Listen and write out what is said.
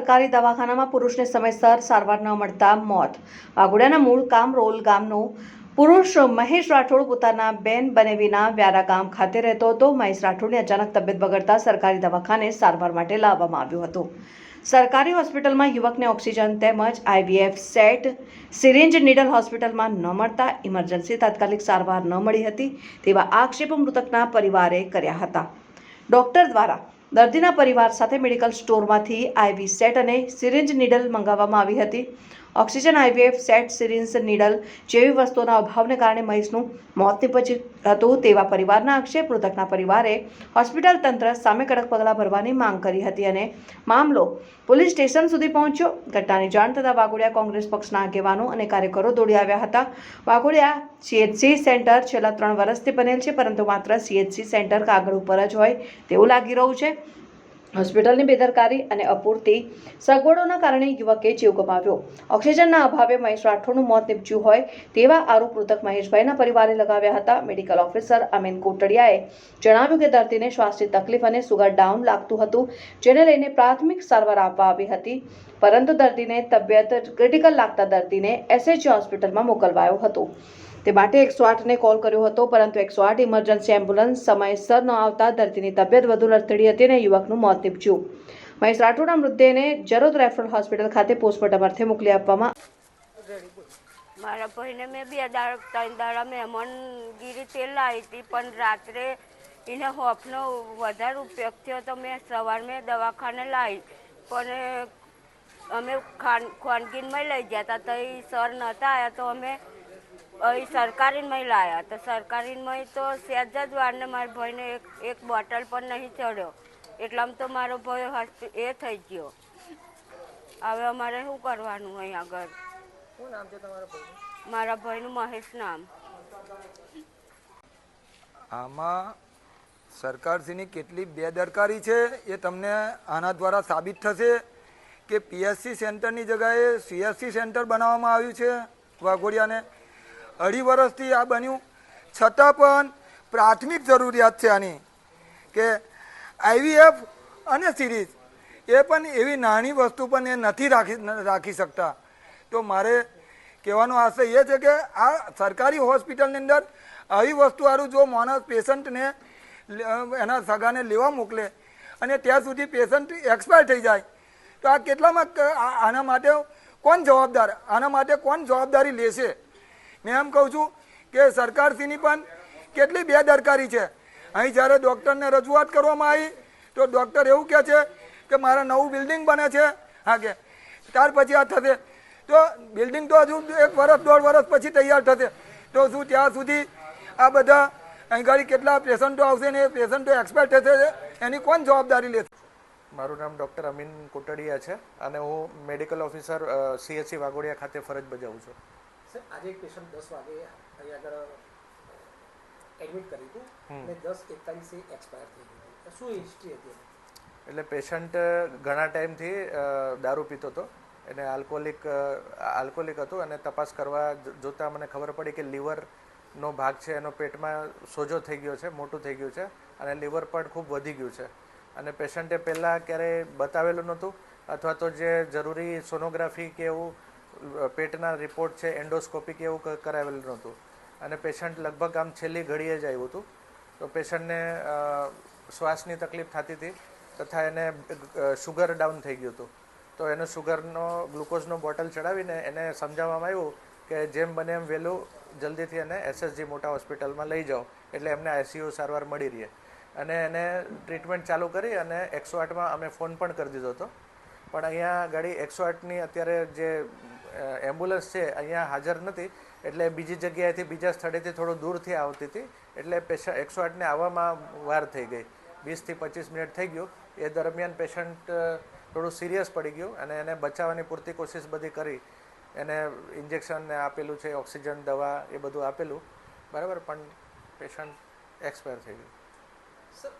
સરકારી દવાખાનામાં પુરુષને સમયસર સારવાર ન મળતા મોત. વાઘોડિયાના મૂળ કામરોલ ગામનો પુરુષ મહેશ રાઠોડ પોતાના બેન બનેવીના વ્યારા ગામ ખાતે રહેતો હતો. મહેશ રાઠોડની અચાનક તબિયત બગડતા સરકારી દવાખાને સારવાર માટે લાવવામાં આવ્યો હતો. સરકારી હોસ્પિટલમાં યુવકને ઓક્સિજન તેમજ IVF સેટ સિરિંજ નીડલ હોસ્પિટલમાં ન મળતા ઇમરજન્સી તાત્કાલિક સારવાર ન મળી હતી તેવા આક્ષેપો મૃતકના પરિવારે કર્યા હતા. ડોક્ટર દ્વારા દર્દીના પરિવાર સાથે મેડિકલ સ્ટોરમાંથી IV સેટ અને સિરિંજ નીડલ મંગાવવામાં આવી હતી. Oxygen, IVF set, syringe needle જેવી વસ્તુઓના અભાવને કારણે મહેશનું મોત નીપજ્યું હતું તેવા પરિવારના આક્ષેપ. મૃતકના પરિવારે હોસ્પિટલ તંત્ર સામે કડક પગલાં ભરવાની માંગ કરી હતી અને મામલો પોલીસ સ્ટેશન સુધી પહોંચ્યો. ઘટનાની જાણ થતાં વાઘોડિયા કોંગ્રેસ પક્ષના આગેવાનો અને કાર્યકરો દોડી આવ્યા હતા. વાઘોડિયા CHC સેન્ટર છેલ્લા 3 વર્ષથી બનેલ છે, પરંતુ માત્ર CHC સેન્ટર કાગળ ઉપર જ હોય તેવું લાગી રહ્યું છે. હોસ્પિટલની બેદરકારી અને અપૂરતી સગવડોના કારણે યુવકે જીવ ગુમાવ્યો. ઓક્સિજનના અભાવે મહેશ રાઠોડનું મોત નીપજ્યું હોય તેવા આરોપ મૃતક મહેશભાઈના પરિવારે લગાવ્યા હતા. મેડિકલ ઓફિસર અમીન કોટડિયાએ જણાવ્યું કે દર્દીને શ્વાસની તકલીફ અને સુગર ડાઉન લાગતું હતું, જેને લઈને પ્રાથમિક સારવાર આપવા આવી હતી, પરંતુ દર્દીને તબિયત ક્રિટિકલ લાગતા દર્દીને SHG હોસ્પિટલમાં મોકલવાયો હતો. તે માટે 108ને કોલ કર્યો હતો, પરંતુ 108 ઇમરજન્સી એમ્બ્યુલન્સ સમયસર ન આવતા દર્દીની તબિયત વધુ લથડી હતી અને યુવકનું મોત નીપજ્યું. મહેશ રાઠોડના મૃતદેહને જરોદ રેફરલ હોસ્પિટલ ખાતે પોસ્ટમોર્ટમ અર્થે મોકલી આપવામાં. મારા ભાઈને મેં 2 દાડા મહેમાનગીરી તેલ લાવી હતી, પણ રાત્રે એને હોફનો વધારે ઉપયોગ થયો તો મેં સવારમાં દવાખાને લાવી, પણ અમે ખાનગીમાં લઈ ગયા હતા તો એ સર નહોતા આવ્યા તો અમે સરકારીમાં લાવ્યા. તો સરકારીમાં તો સહેજ જ વારને મારા ભાઈને એક બોટલ પણ નહીં ચડ્યો, એટલામાં તો મારો ભાઈ એ થઈ ગયો. હવે અમારે શું કરવાનું અહીં આગળ? શું નામ છે તમારા ભાઈનું? મારા ભાઈનું મહેશ નામ. આમાં સરકારશ્રીની કેટલી બેદરકારી છે એ તમને આના દ્વારા સાબિત થશે કે PSC સેન્ટરની જગ્યાએ CHC સેન્ટર બનાવવામાં આવ્યું છે વાઘોડિયાને. 2.5 વર્ષથી આ બન્યું, છતાં પણ પ્રાથમિક જરૂરિયાત છે આની કે IVF અને સિરીઝ એ પણ એવી નાની વસ્તુ પણ એ નથી રાખી શકતા. તો મારે કહેવાનો આશય એ છે કે આ સરકારી હોસ્પિટલની અંદર આવી વસ્તુ સારું જો માણસ પેશન્ટને એના સગાને લેવા મોકલે અને ત્યાં સુધી પેશન્ટ એક્સપાયર થઈ જાય તો આ કેટલામાં આના માટે કોણ જવાબદાર? આના માટે કોણ જવાબદારી લેશે? મેં એમ કહું છું કે સરકારશ્રીની પણ કેટલી બેદરકારી છે. અહીં જ્યારે ડૉક્ટરને રજૂઆત કરવામાં આવી તો ડૉક્ટર એવું કહે છે કે મારા નવું બિલ્ડિંગ બને છે, હા કે ત્યાર પછી આ થશે. તો બિલ્ડિંગ તો હજુ 1 વર્ષ 1.5 વર્ષ પછી તૈયાર થશે, તો શું ત્યાં સુધી આ બધા અહીં ગાડી કેટલા પેશન્ટો આવશે ને એ પેશન્ટો એક્સપાયર થશે, એની કોણ જવાબદારી લેશે? મારું નામ ડૉક્ટર અમીન કોટડિયા છે અને હું મેડિકલ ઓફિસર CHC વાઘોડિયા ખાતે ફરજ બજાવું છું. સર, આજે એક પેશન્ટ 10 વાગે અહીંયા આગળ એડમિટ કર્યું હતું અને 10:41 એક્સપાયર થઈ ગયું. શું હિસ્ટ્રી હતી? એટલે પેશન્ટ ઘણા ટાઈમથી દારૂ પીતો હતો, એને આલ્કોહોલિક હતું અને તપાસ કરવા જોતાં મને ખબર પડી કે લીવરનો ભાગ છે એનો પેટમાં સોજો થઈ ગયો છે, મોટું થઈ ગયું છે અને લીવર પણ ખૂબ વધી ગયું છે. અને પેશન્ટે પહેલાં ક્યારેય બતાવેલું નહોતું અથવા તો જે જરૂરી સોનોગ્રાફી કે એવું પેટના રિપોર્ટ છે, એન્ડોસ્કોપી કે એવું કરાવેલું નહોતું અને પેશન્ટ લગભગ આમ છેલ્લી ઘડીએ જ આવ્યું હતું. તો પેશન્ટને શ્વાસની તકલીફ થતી હતી તથા એને શુગર ડાઉન થઈ ગયું હતું. તો એને શુગરનો ગ્લુકોઝનો બોટલ ચડાવીને એને સમજાવવામાં આવ્યું કે જેમ બને એમ વહેલું જલ્દીથી એને SHG મોટા હોસ્પિટલમાં લઈ જાઓ એટલે એમને ICU સારવાર મળી રહે. અને એને ટ્રીટમેન્ટ ચાલુ કરી અને 108માં અમે ફોન પણ કરી દીધો હતો, પણ અહીંયા ગાડી 108ની અત્યારે જે એમ્બ્યુલન્સ છે અહીંયા હાજર નથી, એટલે બીજી જગ્યાએથી બીજા સ્થળેથી થોડું દૂરથી આવતી હતી, એટલે 108ને આવવામાં વાર થઈ ગઈ. 20 થી 25 મિનિટ થઈ ગયું. એ દરમિયાન પેશન્ટ થોડું સિરિયસ પડી ગયું અને એને બચાવવાની પૂરતી કોશિશ બધી કરી, એને ઇન્જેક્શન આપેલું છે, ઓક્સિજન દવા એ બધું આપેલું બરાબર, પણ પેશન્ટ એક્સપાયર થઈ ગયું. સર,